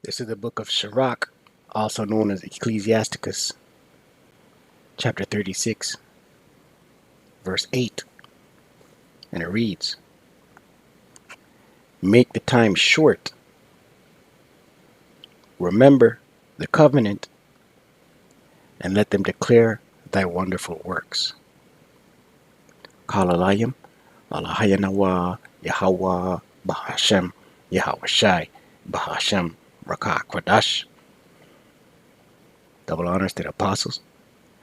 This is the book of Sirach, also known as Ecclesiasticus, chapter 36, verse 8, and it reads, Make the time short, remember the covenant, and let them declare thy wonderful works. Kalalayim, Alahayanawa, Yahweh, Bahashem, Yahweh Bahashem, Rakah Kwadash. Double honors to the apostles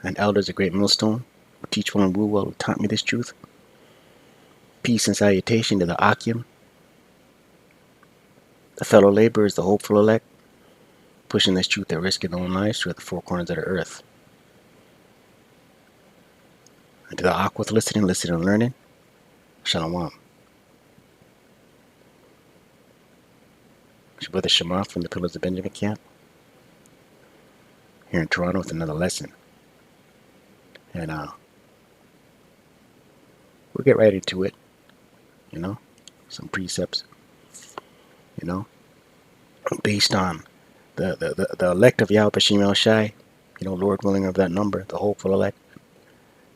and elders of Great Millstone, who teach well and rule well, who taught me this truth. Peace and salutation to the Akim, the fellow laborers, the hopeful elect, pushing this truth at risk in their own lives throughout the four corners of the earth. And to the Aquath listening and learning, Shalom. It's your brother Shema from the Pillars of Benjamin camp, here in Toronto with another lesson. And we'll get right into it, some precepts, based on the elect of Yahweh Bashim El Shai, Lord willing of that number, the hopeful elect.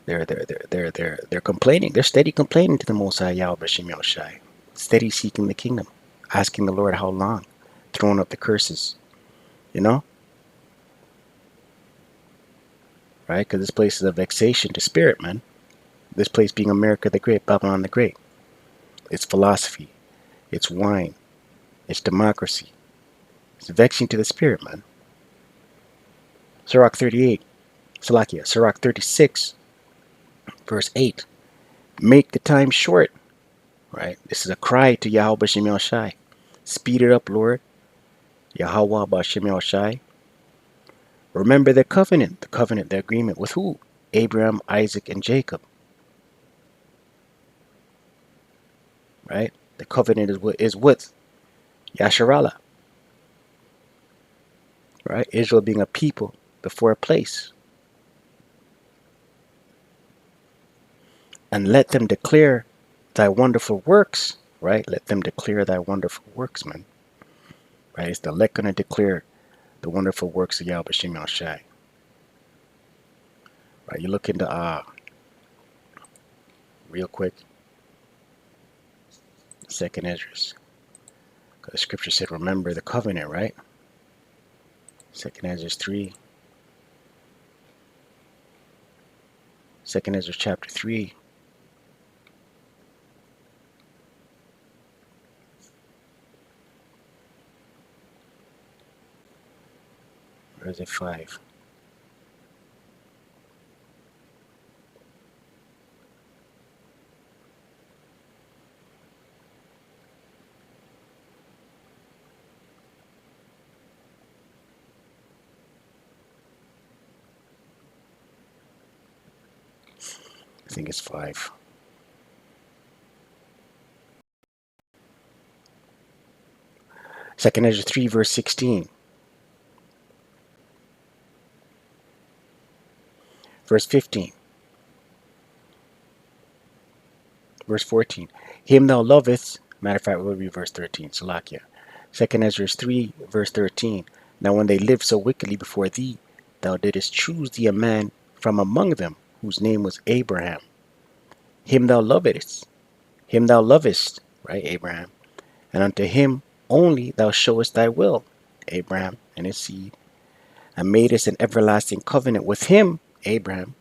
They're complaining. They're steady complaining to the Most High Yahweh Bashim El Shai, steady seeking the kingdom, asking the Lord how long, throwing up the curses, right? Because this place is a vexation to spirit, man. This place being America the Great, Babylon the Great. It's philosophy, it's wine, it's democracy. It's vexing to the spirit, man. Sirach 36, verse 8. Make the time short, right? This is a cry to Yahweh Bashim El Shai. Speed it up, Lord. Yahweh Bashim El Shai. Remember the covenant, the agreement with who? Abraham, Isaac, and Jacob. Right? The covenant is with Yasharallah. Right? Israel being a people before a place. And let them declare thy wonderful works. Right? Let them declare thy wonderful works, man. Right? It's the elect going to declare the wonderful works of Yahweh Bashim El Shai. Right? You look into real quick, Second Esdras. Because the scripture said, remember the covenant, right? Second Esdras 3. Second Esdras chapter 3. Where is it? 5. I think it's 5. Second Esdras 3, verse 16. Verse 15. Verse 14. Him thou lovest. Matter of fact, we'll read verse 13. Salakia. Second Esdras 3, verse 13. Now when they lived so wickedly before thee, thou didst choose thee a man from among them, whose name was Abraham. Him thou lovest, right, Abraham, and unto him only thou showest thy will, Abraham and his seed, and madest an everlasting covenant with him, Abraham,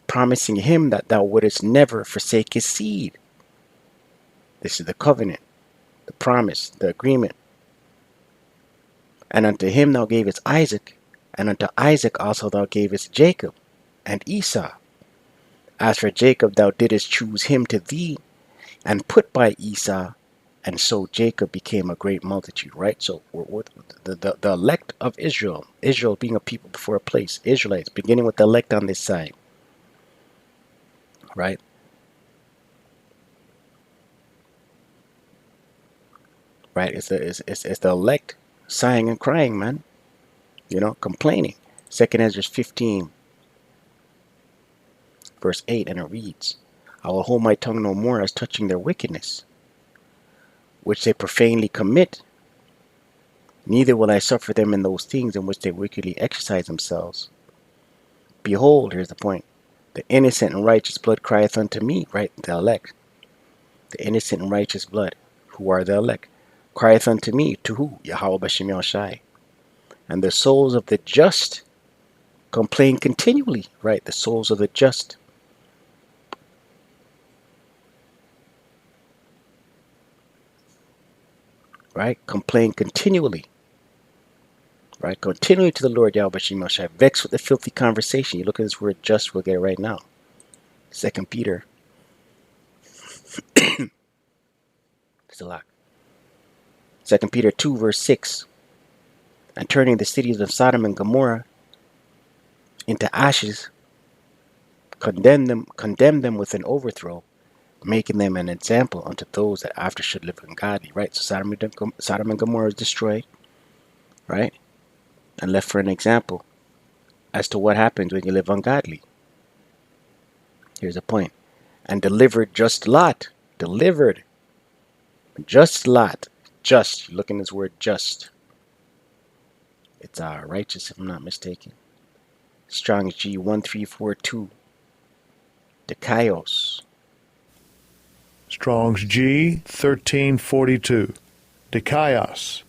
promising him that thou wouldest never forsake his seed. This is the covenant, the promise, the agreement. And unto him thou gavest Isaac, and unto Isaac also thou gavest Jacob and Esau. As for Jacob, thou didst choose him to thee, and put by Esau, and so Jacob became a great multitude, right? So the elect of Israel, Israel being a people before a place, Israelites, beginning with the elect on this side, right? Right? It's the elect sighing and crying, man. Complaining. Second Esdras 15, verse 8, and it reads, I will hold my tongue no more as touching their wickedness, which they profanely commit, neither will I suffer them in those things in which they wickedly exercise themselves. Behold, here's the point. The innocent and righteous blood crieth unto me, right? The elect. The innocent and righteous blood, who are the elect, crieth unto me, to who? Yahweh B'Shem Yahushai. And the souls of the just complain continually, right? The souls of the just. Right? Complain continually. Right? Continuing to the Lord Yahweh B'Shem Yahushai. Vexed with the filthy conversation. You look at this word just, we'll get it right now. 2 Peter. Salak. 2 Peter 2 verse 6. And turning the cities of Sodom and Gomorrah into ashes, condemn them with an overthrow, making them an example unto those that after should live ungodly. Right? So Sodom and Gomorrah is destroyed, right? And left for an example as to what happens when you live ungodly. Here's a point. And delivered just Lot. Delivered just Lot. Just. Look in this word just. It's righteous if I'm not mistaken. Strong's G 1342. Dikaios. Strong's G 1342. Dikaios.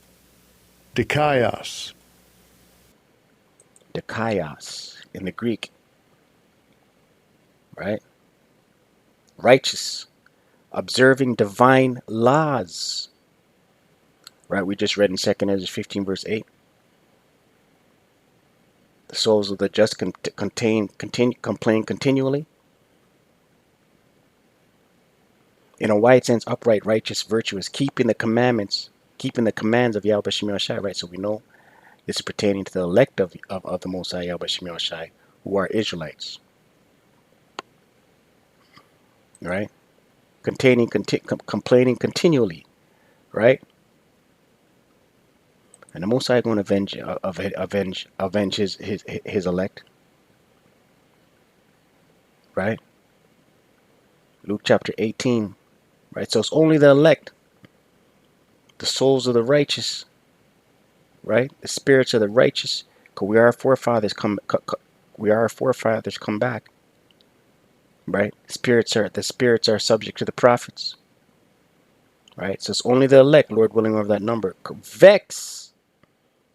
Dikaios. Dikaios in the Greek. Right? Righteous. Observing divine laws. Right? We just read in 2 Ezra 15 verse 8. The souls of the just complain continually. In a wide sense, upright, righteous, virtuous, keeping the commands of Yahweh B'Shem Yahushai, right? So we know this is pertaining to the elect of the Most High Yahweh B'Shem Yahushai, who are Israelites, right? Complaining continually, right? And the Most High is going to avenge his elect, right? Luke chapter 18, right? So it's only the elect, the souls of the righteous, right? The spirits of the righteous, because we are our forefathers come back, right? The spirits are subject to the prophets, right? So it's only the elect, Lord willing, of that number. Vex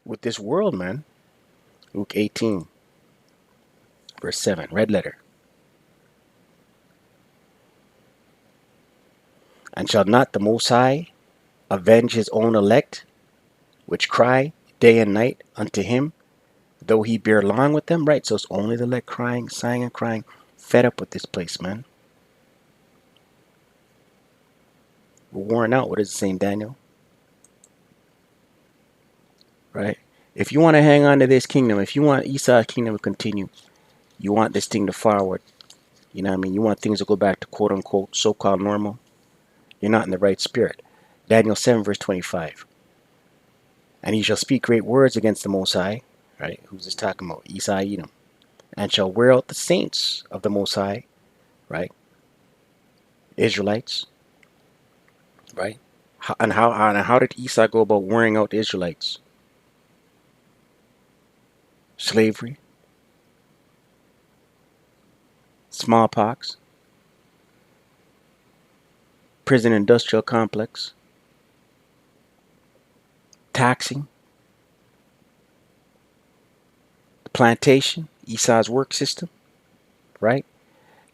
with this world, man. Luke 18, verse 7, red letter. And shall not the Most High avenge his own elect, which cry day and night unto him, though he bear long with them? Right, so it's only the elect crying, sighing and crying, fed up with this place, man. We're worn out. What is it saying, Daniel? Right? If you want to hang on to this kingdom, if you want Esau's kingdom to continue, you want this thing to forward, you know what I mean? You want things to go back to quote unquote so-called normal, you're not in the right spirit. Daniel 7 verse 25. And he shall speak great words against the Most High, right? Who's this talking about? Esau, Edom. And shall wear out the saints of the Most High, right? Israelites, right? How did Esau go about wearing out the Israelites? Slavery, smallpox, prison industrial complex, taxing, the plantation, Esau's work system, right?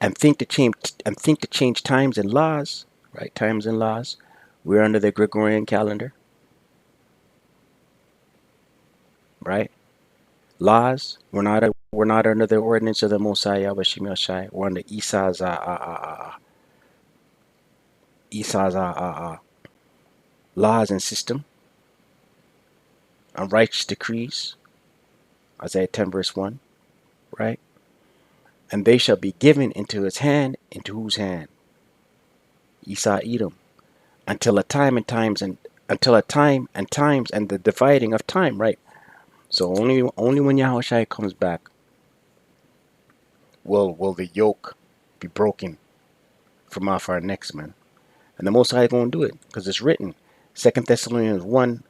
And think to change times and laws, right? Times and laws. We're under the Gregorian calendar, right? Laws. We're not under the ordinance of the Most High Yahweh Shem Yahushai. We're under Esau's laws and system, and righteous decrees. Isaiah 10 verse 1, right? And they shall be given into his hand. Into whose hand? Esau, Edom. Until a time and times and the dividing of time, right? So only when Yahushua comes back will the yoke be broken from off our necks, man. And the Most High won't do it, because it's written, 2 Thessalonians 1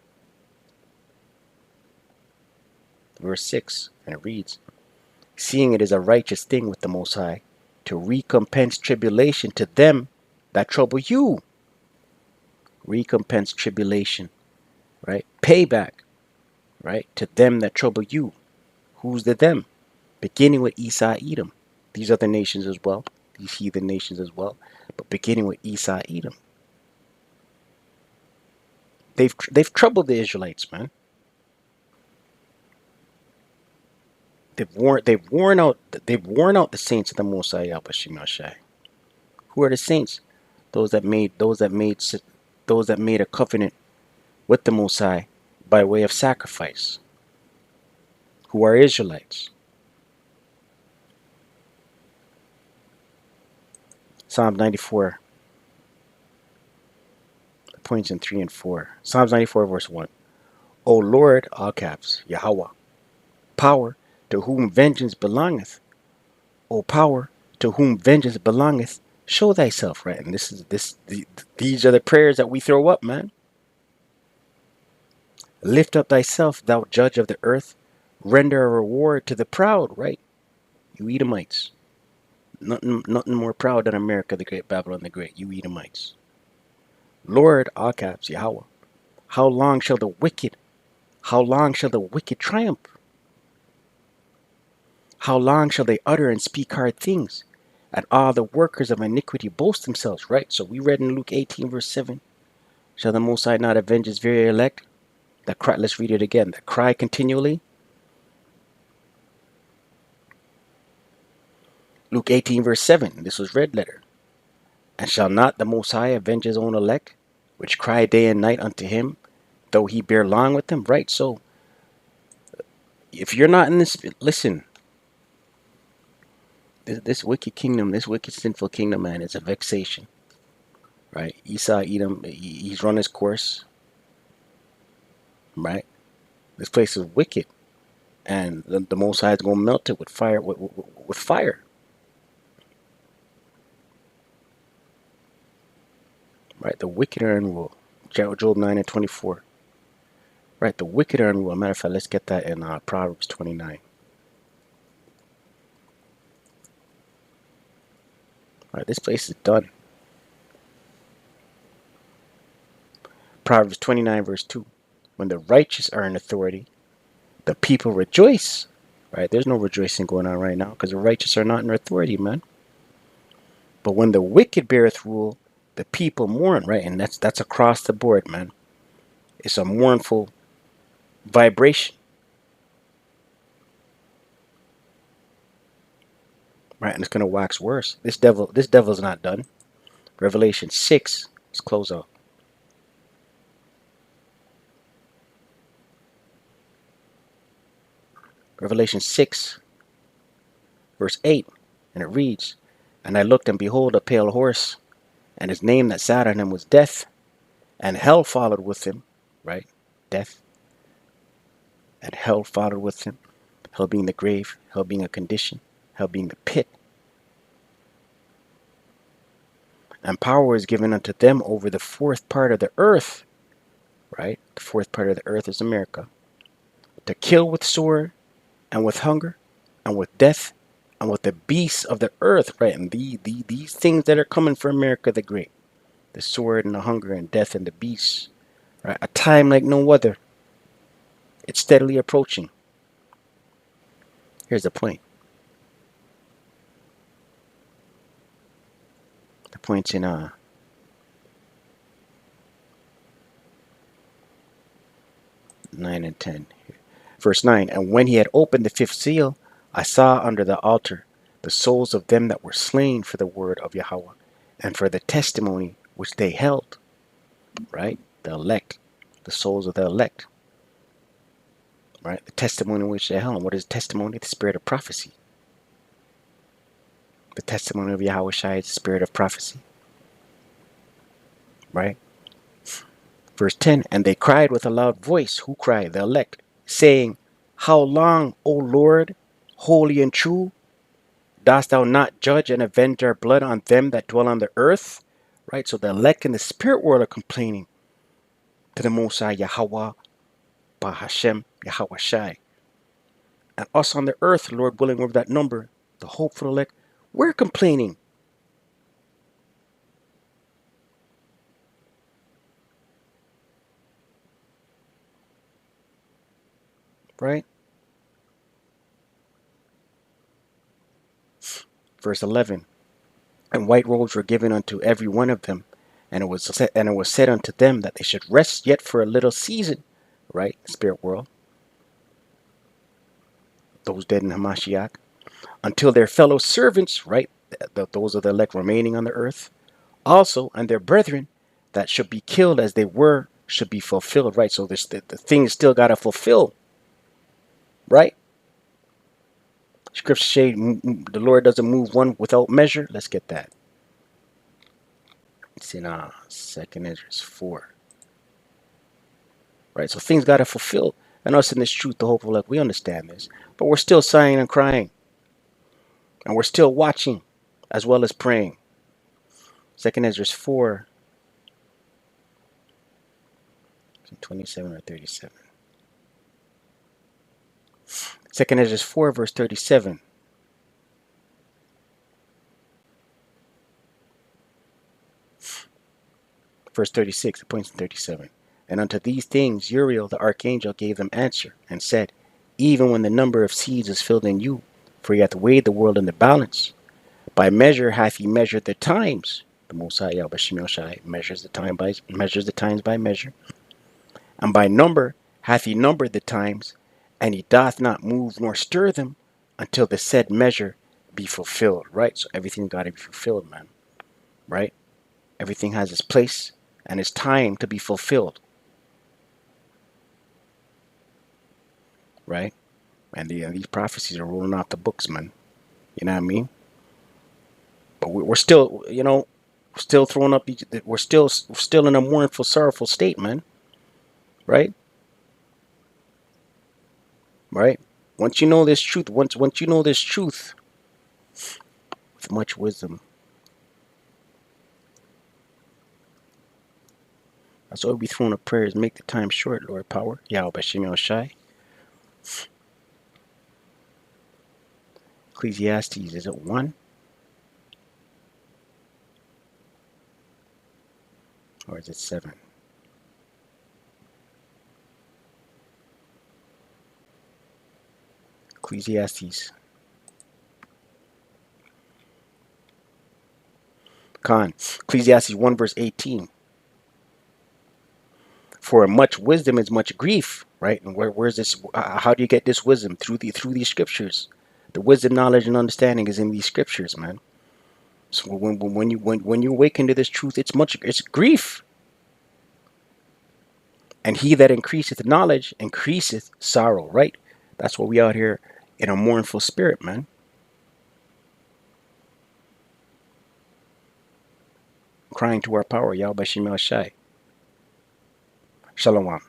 verse 6, and it reads, seeing it is a righteous thing with the Most High to recompense tribulation to them that trouble you. Recompense tribulation, right? Payback, right? To them that trouble you. Who's the them? Beginning with Esau, Edom. These other nations as well. These heathen nations as well. But beginning with Esau, Edom. They've troubled the Israelites, man. They've worn out the saints of the Most High Yahweh Shemashai. Who are the saints? Those that made a covenant with the Most High by way of sacrifice. Who are Israelites? Psalms 94 points in 3 and 4. Psalms 94 verse 1. O Lord, all caps, Yahweh, power to whom vengeance belongeth. O power to whom vengeance belongeth, show thyself, right? And these are the prayers that we throw up, man. Lift up thyself, thou judge of the earth. Render a reward to the proud, right? You Edomites. Nothing more proud than America the Great, Babylon the Great. You Edomites. Lord, all caps, Yahweh, how long shall the wicked triumph? How long shall they utter and speak hard things, and all the workers of iniquity boast themselves, right? So we read in Luke 18 verse 7, shall the Most High not avenge his very elect? That cry, let's read it again. That cry continually. Luke 18 verse 7, this was red letter. And shall not the Most High avenge his own elect, which cry day and night unto him, though he bear long with them? Right, so if you're not in this, listen, this wicked kingdom, this wicked sinful kingdom, man, is a vexation. Right? Esau, Edom, he's run his course. Right? This place is wicked. And the Most High is going to melt it with fire, with fire. Right? The wicked are in rule. Job 9 and 24. Right? The wicked are in rule. Matter of fact, let's get that in Proverbs 29. Right? This place is done. Proverbs 29 verse 2. When the righteous are in authority, the people rejoice. Right? There's no rejoicing going on right now because the righteous are not in authority, man. But when the wicked beareth rule, the people mourn. Right? And that's across the board, man. It's a mournful vibration. Right? And it's going to wax worse. This devil's not done. Revelation 6. Let's close out. Revelation 6, verse 8, and it reads, and I looked, and behold, a pale horse, and his name that sat on him was Death, and hell followed with him, right? Death. And hell followed with him. Hell being the grave, hell being a condition, hell being the pit. And power is given unto them over the fourth part of the earth, right? The fourth part of the earth is America. To kill with sword, and with hunger, and with death, and with the beasts of the earth, right? And these things that are coming for America the Great, the sword and the hunger and death and the beasts, right? A time like no other. It's steadily approaching. Here's the point. The point's in 9 and 10. Verse 9, and when he had opened the fifth seal, I saw under the altar the souls of them that were slain for the word of Yahweh, and for the testimony which they held. Right? The elect. The souls of the elect. Right? The testimony which they held. What is testimony? The spirit of prophecy. The testimony of Yahweh Shai is the spirit of prophecy. Right? Verse 10, and they cried with a loud voice. Who cried? The elect. Saying, how long, O Lord, holy and true, dost thou not judge and avenge our blood on them that dwell on the earth? Right? So the elect in the spirit world are complaining to the Most High Yahweh, Bahashem, Yahweh Shai. And us on the earth, Lord willing, with that number, the hopeful elect, we're complaining. Right? Verse 11. And white robes were given unto every one of them, and it was said unto them that they should rest yet for a little season, right? Spirit world, those dead in Hamashiach, until their fellow servants, right? Those of the elect remaining on the earth, also, and their brethren that should be killed as they were should be fulfilled, right? So this the thing still got to fulfill, right? Scripture say the Lord doesn't move one without measure. Let's get that. It's in 2nd Ezra 4. Right? So things got to fulfill. And us in this truth, the hopeful, like we understand this. But we're still sighing and crying. And we're still watching as well as praying. 2nd Ezra 4, 27 or 37. 2nd Ezra 4, verse 37. Verse 36, it points to 37. And unto these things Uriel the archangel gave them answer, and said, even when the number of seeds is filled in you, for he hath weighed the world in the balance, by measure hath he measured the times. The Most High Yahweh Shemi Shai measures the times by measure, and by number hath he numbered the times, and he doth not move nor stir them until the said measure be fulfilled. Right? So everything got to be fulfilled, man. Right? Everything has its place and its time to be fulfilled. Right? And these prophecies are rolling off the books, man. You know what I mean? But we're still, still throwing up. We're still in a mournful, sorrowful state, man. Right? Right? Once you know this truth, once you know this truth, with much wisdom, that's why we throwing up prayers. Make the time short, Lord Power. Yahweh Shemi Shai. Ecclesiastes, is it 1? Or is it 7? Ecclesiastes. Ecclesiastes 1 verse 18. For much wisdom is much grief, right? And where's this? How do you get this wisdom? Through these scriptures. The wisdom, knowledge, and understanding is in these scriptures, man. So when you awaken to this truth, it's grief. And he that increaseth knowledge increaseth sorrow, right? That's why we out here in a mournful spirit, man. Crying to our power, Yahweh Shemi Shai. Shalom.